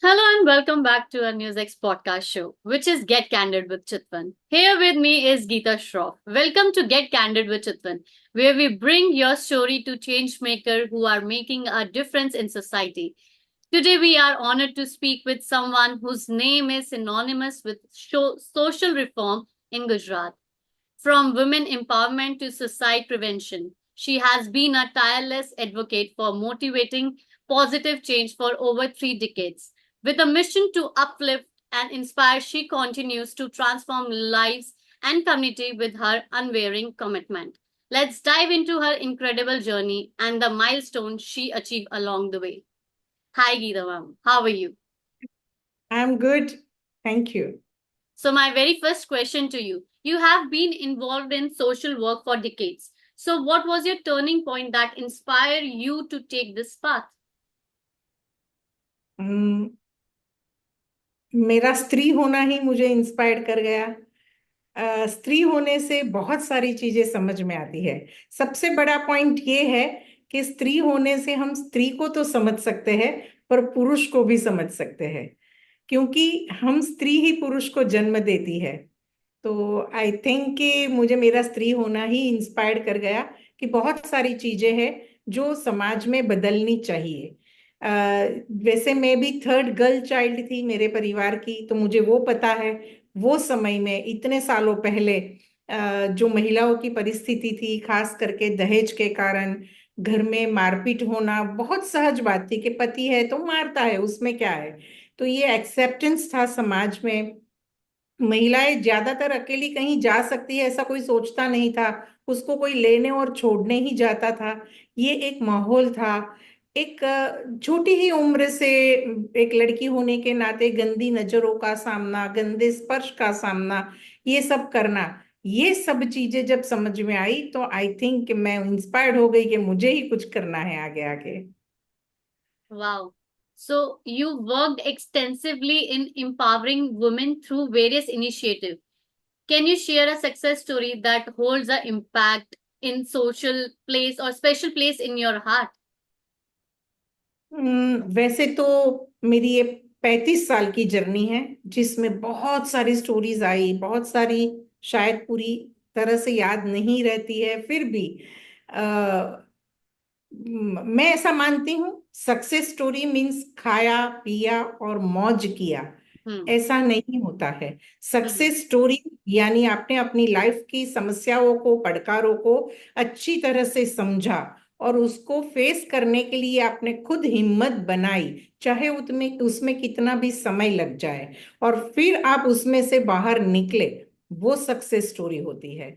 Hello and welcome back to our NewsX podcast show, which is Get Candid with Chitwan. Here with me is Geeta Shroff. Welcome to Get Candid with Chitwan, where we bring your story to change makers who are making a difference in society. Today we are honored to speak with someone whose name is synonymous with social reform in Gujarat. From women empowerment to suicide prevention, she has been a tireless advocate for motivating positive change for over 3 decades. With a mission to uplift and inspire, she continues to transform lives and community with her unwavering commitment. Let's dive into her incredible journey and the milestones she achieved along the way. Hi, Geeta ma'am. How are you? I'm good. Thank you. So, my very first question to you, you have been involved in social work for decades. So, what was your turning point that inspired you to take this path? हम्म, मेरा स्त्री होना ही मुझे inspire कर गया। स्त्री होने से बहुत सारी चीजें समझ में आती है। सबसे बड़ा पॉइंट ये है कि स्त्री होने से हम स्त्री को तो समझ सकते हैं, पर पुरुष को भी समझ सकते हैं, क्योंकि हम स्त्री ही पुरुष को जन्म देती है। तो आई थिंक कि मुझे मेरा स्त्री होना ही इंस्पायर कर गया कि बहुत सारी चीजें हैं जो समाज में बदलनी चाहिए। वैसे मैं भी थर्ड गर्ल चाइल्ड थी मेरे परिवार की, तो मुझे वो पता है। वो समय में इतने सालों पहले जो महिलाओं की परिस्थिति थी, खास करके दहेज के कारण घर में मारपीट होना बहुत सहज बात थी कि पति है तो मारता है, उसमें क्या है। तो ये एक्सेप्टेंस था समाज में। महिलाएं ज्यादातर अकेली कहीं जा सकती है ऐसा कोई सोचता नहीं था। उसको कोई लेने और छोड़ने ही जाता था। ये एक माहौल था। एक छोटी ही उम्र से एक लड़की होने के नाते गंदी नजरों का सामना, गंदे स्पर्श का सामना, ये सब करना, ये सब चीजें जब समझ में आई तो आई थिंक मैं इंस्पायर्ड हो गई कि मुझे ही कुछ करना है आगे आगे। Wow. So, you worked extensively in empowering women through various initiatives. Can you share a success story that holds an impact in social place or special place in your heart? वैसे तो मेरी ये 35 साल की जर्नी है, जिसमें बहुत सारी स्टोरीज आई, बहुत सारी शायद पूरी तरह से याद नहीं रहती है, फिर भी मैं ऐसा मानती हूँ सक्सेस स्टोरी मीन्स खाया पिया और मौज किया, Hmm. ऐसा नहीं होता है। Hmm. सक्सेस स्टोरी यानी आपने अपनी लाइफ की समस्याओं को, पड़कारों को अच्छी तरह से समझा और उसको फेस करने के लिए आपने खुद हिम्मत बनाई, चाहे उसमें उसमें कितना भी समय लग जाए, और फिर आप उसमें से बाहर निकले, वो सक्सेस स्टोरी होती है।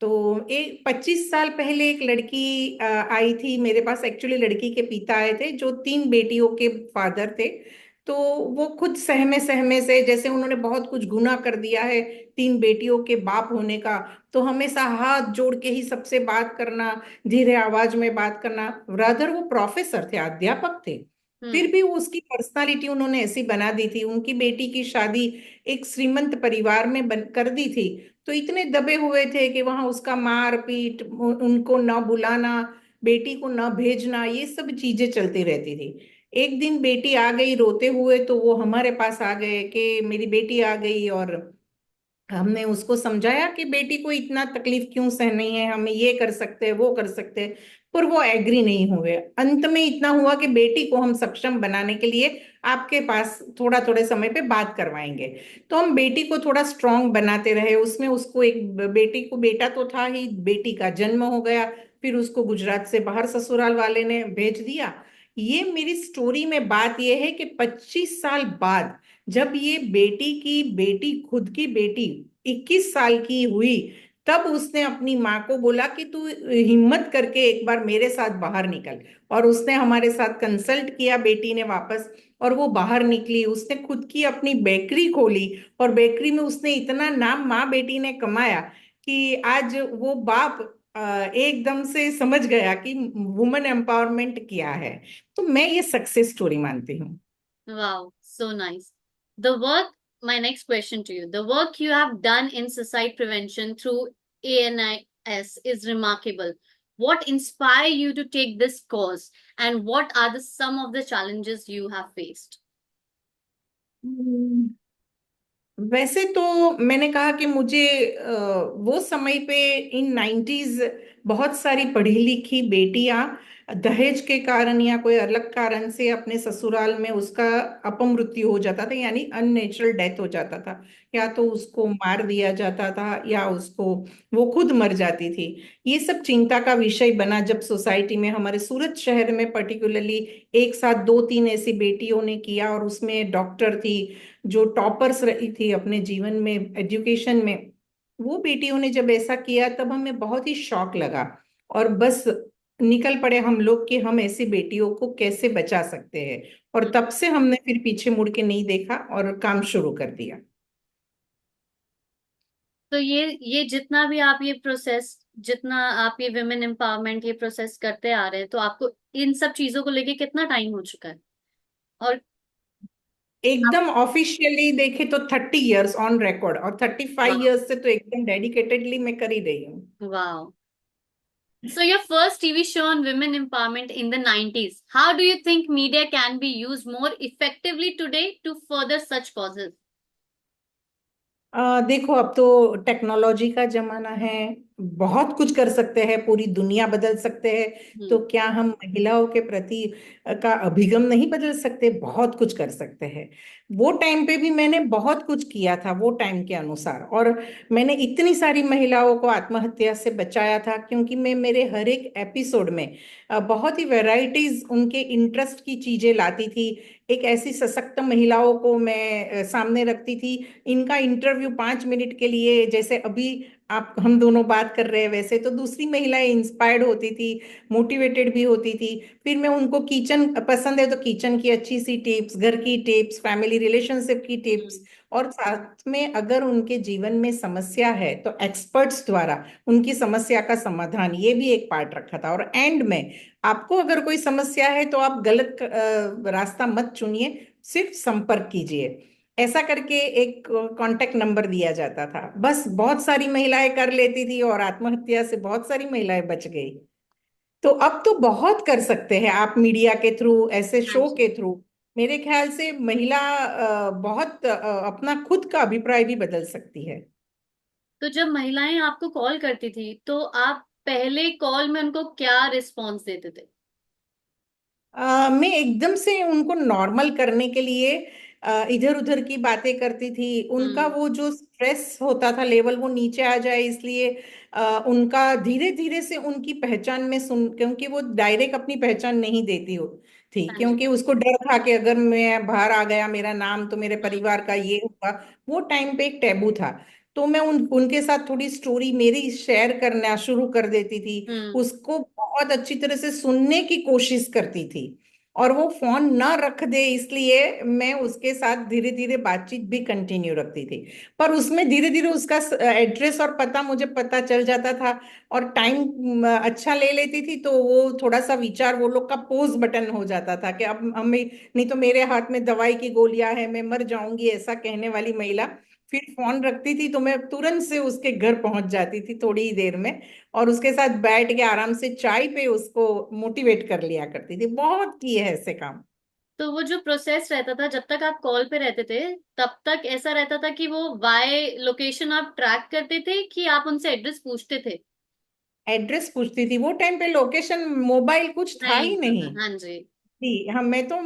तो एक 25 साल पहले एक लड़की आई थी मेरे पास। एक्चुअली लड़की के पिता आए थे जो 3 बेटियों के फादर थे। तो वो खुद सहमे सहमे से, जैसे उन्होंने बहुत कुछ गुनाह कर दिया है 3 बेटियों के बाप होने का, तो हमेशा हाथ जोड़ के ही सबसे बात करना, धीरे आवाज में बात करना। रादर वो प्रोफेसर थे, अध्यापक थे, फिर Hmm. भी वो उसकी पर्सनालिटी उन्होंने ऐसी बना दी थी। उनकी बेटी की शादी एक श्रीमंत परिवार में कर दी थी। तो इतने दबे हुए थे कि वहां उसका मार पीट, उनको न बुलाना, बेटी को न भेजना, ये सब चीजें चलती रहती थी। एक दिन बेटी आ गई रोते हुए, तो वो हमारे पास आ गए कि मेरी बेटी आ गई, और हमने उसको समझाया कि बेटी को इतना तकलीफ क्यों सहनी है, हमें ये कर सकते हैं वो कर सकते हैं। पर वो एग्री नहीं हुए। अंत में इतना हुआ कि बेटी को हम सक्षम बनाने के लिए आपके पास थोड़ा थोड़े समय पे बात करवाएंगे। तो हम बेटी को थोड़ा स्ट्रांग बनाते रहे। उसमें उसको एक बेटी को, बेटा तो था ही, बेटी का जन्म हो गया। फिर उसको गुजरात से बाहर ससुराल वाले ने भेज दिया। ये मेरी स्टोरी में बात यह है कि 25 साल बाद जब ये बेटी खुद की बेटी 21 साल की हुई, तब उसने अपनी माँ को बोला कि तू हिम्मत करके एक बार मेरे साथ बाहर निकल। और उसने हमारे साथ कंसल्ट किया, बेटी ने वापस, और वो बाहर निकली। उसने खुद की अपनी बेकरी खोली, और बेकरी में उसने इतना नाम माँ बेटी ने कमाया कि आज वो बाप एकदम से समझ गया कि वुमेन एम्पावरमेंट क्या है। तो मैं ये सक्सेस स्टोरी मानती हूँ। Wow, so nice. The work, my next question to you. The work you have done in suicide prevention through ANIS is remarkable. What inspired you to take this course, and what are some of the challenges you have faced? हम्म, वैसे तो मैंने कहा कि मुझे वो समय पे इन 90s बहुत सारी पढ़ी लिखी बेटियां दहेज के कारण या कोई अलग कारण से अपने ससुराल में उसका अपमृत्यु हो जाता था, यानी अननेचुरल डेथ हो जाता था। या तो उसको मार दिया जाता था या उसको वो खुद मर जाती थी। ये सब चिंता का विषय बना जब सोसाइटी में, हमारे सूरत शहर में पर्टिकुलरली, एक साथ दो तीन ऐसी बेटियों ने किया, और उसमें डॉक्टर थी जो टॉपर्स रही थी अपने जीवन में एजुकेशन में। वो बेटियों ने जब ऐसा किया तब हमें बहुत ही शौक लगा, और बस निकल पड़े हम लोग कि हम ऐसी बेटियों को कैसे बचा सकते हैं। और तब से हमने फिर पीछे मुड़ के नहीं देखा और काम शुरू कर दिया। तो ये जितना भी आप ये प्रोसेस, जितना आप ये विमेन एम्पावरमेंट ये प्रोसेस करते आ रहे हैं, तो आपको इन सब चीजों को लेके कितना टाइम हो चुका है? और आप, एकदम ऑफिशियली देखे तो 30 years ऑन रिकॉर्ड, और 35 years से तो एकदम डेडिकेटेडली मैं कर ही रही हूँ। वाह। So your first TV show on women empowerment in the 90s. How do you think media can be used more effectively today to further such causes? देखो, अब तो टेक्नोलॉजी का जमाना है, बहुत कुछ कर सकते हैं, पूरी दुनिया बदल सकते हैं। तो हम्म। क्या हम महिलाओं के प्रति का अभिगम नहीं बदल सकते? बहुत कुछ कर सकते हैं। वो टाइम पे भी मैंने बहुत कुछ किया था वो टाइम के अनुसार, और मैंने इतनी सारी महिलाओं को आत्महत्या से बचाया था, क्योंकि मैं मेरे हर एक एपिसोड में बहुत ही वैरायटीज उनके इंटरेस्ट की चीजें लाती थी। एक ऐसी सशक्त महिलाओं को मैं सामने रखती थी। इनका इंटरव्यू 5 मिनट के लिए, जैसे अभी आप हम दोनों बात कर रहे हैं, वैसे तो दूसरी महिलाएं इंस्पायर्ड होती थी, मोटिवेटेड भी होती थी। फिर मैं उनको किचन पसंद है तो किचन की अच्छी सी टिप्स, घर की टिप्स, फैमिली रिलेशनशिप की टिप्स, हम्म। और साथ में अगर उनके जीवन में समस्या है तो एक्सपर्ट्स द्वारा उनकी समस्या का समाधान, ये भी एक पार्ट रखा था। और एंड में, आपको अगर कोई समस्या है तो आप गलत रास्ता मत चुनिए, सिर्फ संपर्क कीजिए, ऐसा करके एक कांटेक्ट नंबर दिया जाता था। बस बहुत सारी महिलाएं कर लेती थी और आत्महत्या से बहुत सारी महिलाएं बच गई। तो अब तो बहुत कर सकते हैं आप मीडिया के थ्रू, ऐसे हाँ शो जी। के थ्रू। मेरे ख्याल से महिला बहुत अपना खुद का अभिप्राय भी बदल सकती है। तो जब महिलाएं आपको कॉल करती थी, तो आप पहले कॉल में उनको क्या रिस्पॉन्स देते थे? मैं एकदम से उनको नॉर्मल करने के लिए इधर उधर की बातें करती थी। उनका हम्म। वो जो स्ट्रेस होता था लेवल, वो नीचे आ जाए, इसलिए उनका धीरे धीरे से उनकी पहचान में सुन, क्योंकि वो डायरेक्ट अपनी पहचान नहीं देती हो थी, हाँ जी। क्योंकि उसको डर था कि अगर मैं बाहर आ गया मेरा नाम, तो मेरे हम्म। परिवार का ये होगा। वो टाइम पे एक टैबू था। तो मैं उनके साथ थोड़ी स्टोरी मेरी शेयर करना शुरू कर देती थी। हम्म। उसको बहुत अच्छी तरह से सुनने की कोशिश करती थी, और वो फोन ना रख दे, इसलिए मैं उसके साथ धीरे धीरे बातचीत भी कंटिन्यू रखती थी। पर उसमें धीरे धीरे उसका एड्रेस और पता मुझे पता चल जाता था, और टाइम अच्छा ले लेती थी, तो वो थोड़ा सा विचार, वो लोग का पोज बटन हो जाता था कि अब हमें, नहीं तो मेरे हाथ में दवाई की गोलियां हैं, मैं मर जाऊंगी, ऐसा कहने वाली महिला फिर फोन रखती थी, तो मैं तुरंत से उसके घर पहुंच जाती थी थोड़ी ही देर में, और उसके साथ बैठ के आराम से चाय पे उसको मोटिवेट कर लिया करती थी। बहुत किए हैं ऐसे काम। तो वो जो प्रोसेस रहता था, जब तक आप कॉल पे रहते थे, तब तक ऐसा रहता था कि वो बाय लोकेशन आप ट्रैक करते थे, कि आप उनसे एड्रेस पूछते थे? एड्रेस पूछती थी। वो टाइम पे लोकेशन मोबाइल कुछ था नहीं ही पता। नहीं। हाँ जी। जी हाँ, मैं तो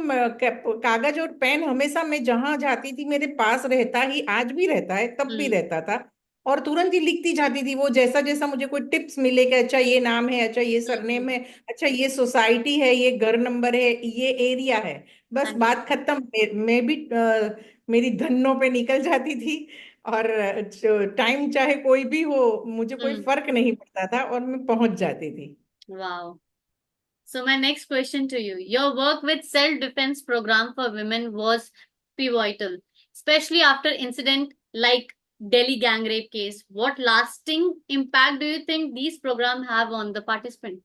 कागज और पेन हमेशा, मैं जहां जाती थी मेरे पास रहता ही, आज भी रहता है, तब भी हम्म। रहता था। और तुरंत ही लिखती जाती थी, वो जैसा जैसा मुझे कोई टिप्स मिले कि अच्छा ये नाम है, अच्छा ये सरनेम हम्म। है, अच्छा ये सोसाइटी है, ये घर नंबर है, ये एरिया है, हाँ बस जी। बात खत्म। मैं भी मेरी धन्नों पे निकल जाती थी, और टाइम चाहे कोई भी हो, मुझे कोई हम्म। फर्क नहीं पड़ता था, और मैं पहुंच जाती थी। वाह। So my next question to you: your work with self-defense program for women was pivotal, especially after incident like Delhi gang rape case. What lasting impact do you think these programs have on the participant?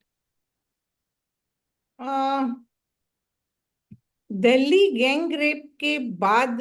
Delhi gang rape के बाद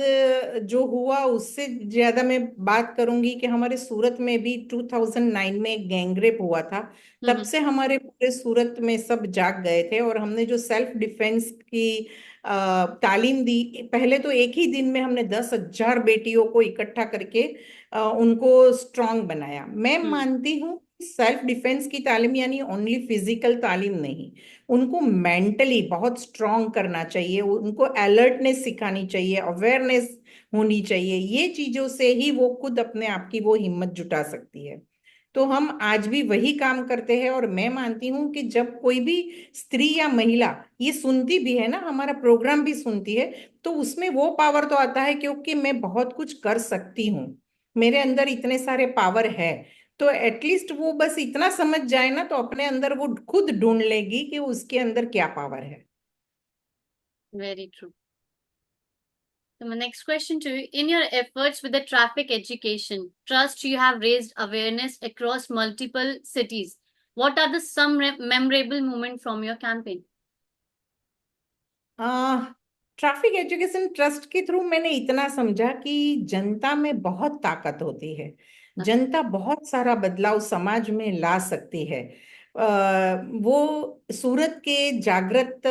जो हुआ उससे ज्यादा मैं बात करूंगी कि हमारे सूरत में भी 2009 में एक गैंग रेप हुआ था। तब हम्म। से हमारे पूरे सूरत में सब जाग गए थे और हमने जो सेल्फ डिफेंस की तालीम दी। पहले तो एक ही दिन में हमने 10,000 बेटियों को इकट्ठा करके उनको स्ट्रांग बनाया। मैं हम्म। मानती हूँ सेल्फ डिफेंस की तालीम यानी ओनली फिजिकल तालीम नहीं, उनको मेंटली बहुत स्ट्रांग करना चाहिए, उनको अलर्टनेस सिखानी चाहिए, अवेयरनेस होनी चाहिए। ये चीजों से ही वो खुद अपने आप की वो हिम्मत जुटा सकती है। तो हम आज भी वही काम करते हैं और मैं मानती हूँ कि जब कोई भी स्त्री या महिला ये सुनती भी है ना, हमारा प्रोग्राम भी सुनती है, तो उसमें वो पावर तो आता है क्योंकि मैं बहुत कुछ कर सकती हूँ, मेरे अंदर इतने सारे पावर है। तो एटलीस्ट वो बस इतना समझ जाए ना, तो अपने अंदर वो खुद ढूंढ लेगी कि उसके अंदर क्या पावर है। Very true. So my next question to you, in your efforts with the traffic education trust, you have raised awareness across multiple cities. What are the some memorable moments from your campaign? Traffic education trust के through मैंने इतना समझा कि जनता में बहुत ताकत होती है। जनता बहुत सारा बदलाव समाज में ला सकती है। वो सूरत के जागृत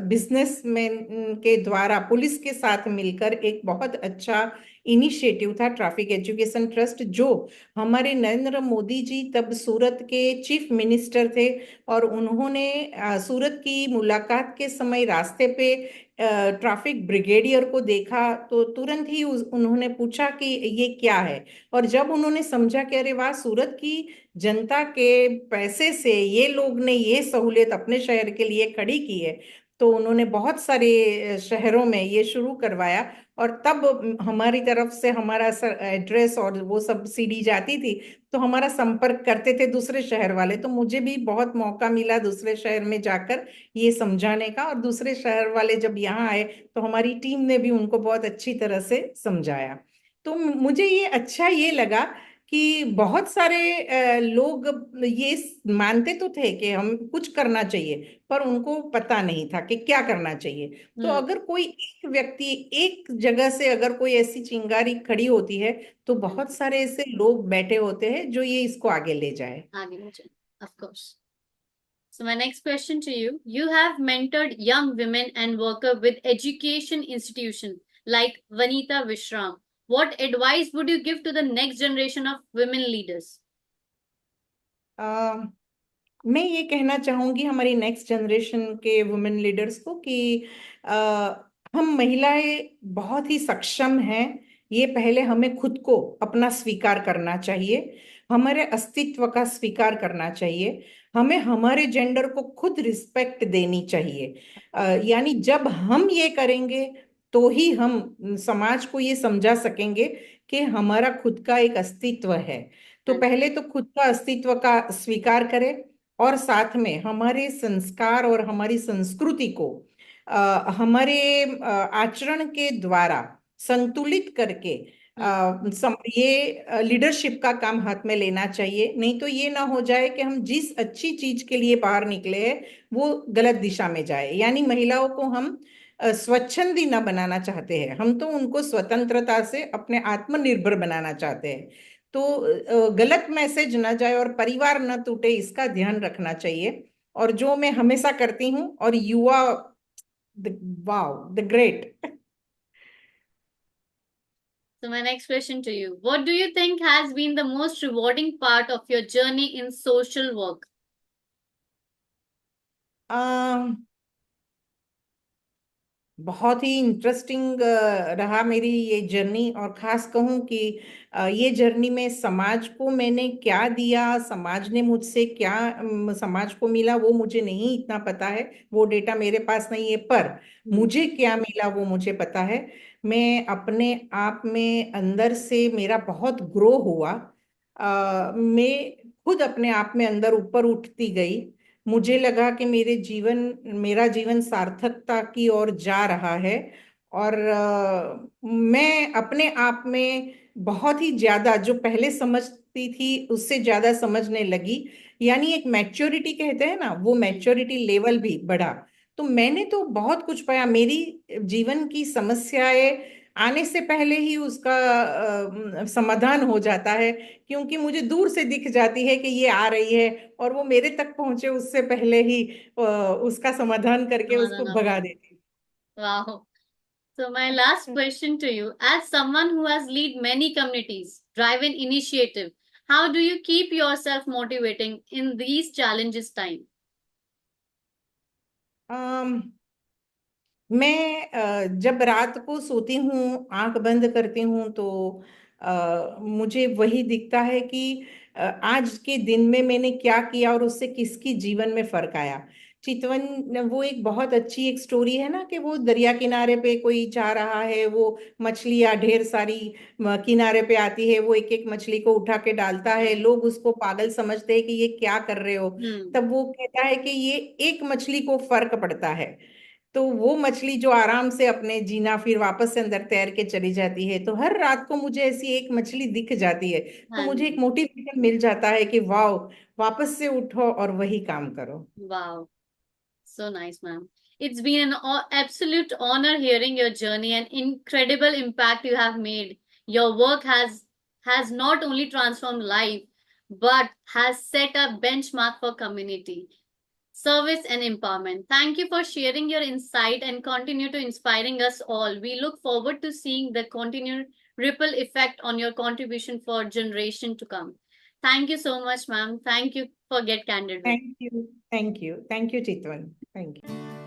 बिजनेसमैन के द्वारा पुलिस के साथ मिलकर एक बहुत अच्छा इनिशिएटिव था ट्रैफिक एजुकेशन ट्रस्ट, जो हमारे नरेंद्र मोदी जी तब सूरत के चीफ मिनिस्टर थे। और उन्होंने सूरत की मुलाकात के समय रास्ते पे ट्रैफिक ब्रिगेडियर को देखा तो तुरंत ही उन्होंने पूछा कि ये क्या है। और जब उन्होंने समझा कि अरे वाह, सूरत की जनता के पैसे से ये लोग ने ये सहूलियत अपने शहर के लिए खड़ी की है, तो उन्होंने बहुत सारे शहरों में ये शुरू करवाया। और तब हमारी तरफ से हमारा एड्रेस और वो सब सीडी जाती थी, तो हमारा संपर्क करते थे दूसरे शहर वाले। तो मुझे भी बहुत मौका मिला दूसरे शहर में जाकर ये समझाने का, और दूसरे शहर वाले जब यहाँ आए तो हमारी टीम ने भी उनको बहुत अच्छी तरह से समझाया। तो मुझे ये अच्छा ये लगा कि बहुत सारे लोग ये मानते तो थे कि हम कुछ करना चाहिए, पर उनको पता नहीं था कि क्या करना चाहिए। तो हम्म। अगर कोई एक व्यक्ति एक जगह से अगर कोई ऐसी चिंगारी खड़ी होती है, तो हम्म। बहुत सारे ऐसे लोग बैठे होते हैं जो ये इसको आगे ले जाए। आगे मुझे, of course. So my next question to you, you have mentored young women and worker with education institution like Vanita Vishram. What advice would you give to the next generation of women leaders? मैं ये कहना चाहूंगी हमारी next generation के women leaders को कि आ, हम महिलाएं बहुत ही सक्षम हैं। ये पहले हमें खुद को अपना स्वीकार करना चाहिए, हमारे अस्तित्व का स्वीकार करना चाहिए। हमें हमारे जेंडर को खुद रिस्पेक्ट देनी चाहिए। यानी जब हम ये करेंगे तो ही हम समाज को ये समझा सकेंगे कि हमारा खुद का एक अस्तित्व है। तो हाँ। पहले तो खुद का अस्तित्व का स्वीकार करें, और साथ में हमारे संस्कार और हमारी संस्कृति को हमारे आचरण के द्वारा संतुलित करके हम्म। ये लीडरशिप का काम हाथ में लेना चाहिए। नहीं तो ये ना हो जाए कि हम जिस अच्छी चीज के लिए बाहर निकले हैं वो गलत दिशा में जाए। यानी महिलाओं को हम स्वच्छंदी ना बनाना चाहते हैं, हम तो उनको स्वतंत्रता से अपने आत्मनिर्भर बनाना चाहते हैं। तो गलत मैसेज ना जाए और परिवार ना टूटे, इसका ध्यान रखना चाहिए। और जो मैं हमेशा करती हूँ, और युवा, wow the great. So my next question to you, what do you think has been the most rewarding part of your journey in social work? बहुत ही इंटरेस्टिंग रहा मेरी ये जर्नी। और खास कहूँ कि ये जर्नी में समाज को मैंने क्या दिया, समाज ने मुझसे क्या समाज को मिला, वो मुझे नहीं इतना पता है, वो डेटा मेरे पास नहीं है। पर हम्म। मुझे क्या मिला वो मुझे पता है। मैं अपने आप में अंदर से मेरा बहुत ग्रो हुआ। मैं खुद अपने आप में अंदर ऊपर उठती गई। मुझे लगा कि मेरा जीवन सार्थकता की ओर जा रहा है। और मैं अपने आप में बहुत ही ज्यादा, जो पहले समझती थी उससे ज्यादा समझने लगी। यानी एक मैच्योरिटी कहते हैं ना, वो हम्म। मैच्योरिटी लेवल भी बढ़ा। तो मैंने तो बहुत कुछ पाया। मेरी जीवन की समस्याएं आने से पहले ही उसका समाधान हो जाता है, क्योंकि मुझे दूर से दिख जाती है कि ये आ रही है, और वो मेरे तक पहुंचे उससे पहले ही उसका समाधान करके उसको समाधान आप भगा कर। देती वाह। So my last हूँ। question to you, as someone who has lead many communities, drive an initiative, how do you keep yourself motivating in these challenges time? अम, मैं जब रात को सोती हूँ, आंख बंद करती हूँ, तो मुझे वही दिखता है कि आज के दिन में मैंने क्या किया और उससे किसकी जीवन में फर्क आया। चितवन वो एक बहुत अच्छी एक स्टोरी है ना, कि वो दरिया किनारे पे कोई जा रहा है, वो मछलियाँ ढेर सारी किनारे पे आती है, वो एक एक मछली को उठा के डालता है, हम्म। लोग उसको पागल समझते हैं कि ये क्या कर रहे हो। हम्म। तब वो कहता है कि ये एक मछली को फर्क पड़ता है, तो वो मछली जो आराम से अपने जीना फिर वापस से अंदर तैर के चली जाती है। तो हर रात को मुझे ऐसी एक मछली दिख जाती है, तो हाँ मुझे एक जी। मोटिवेशन मिल जाता है कि वाह, वापस से उठो और वही काम करो। Wow. So nice, ma'am. It's been an absolute honor hearing your journey and incredible impact you have made. Your work has not only transformed life but has set a benchmark for community service and empowerment. Thank you for sharing your insight and continue to inspiring us all. We look forward to seeing the continued ripple effect on your contribution for generation to come. Thank you so much, ma'am. Thank you for Get Candid with. Thank you, thank you, thank you Chitwan, thank you.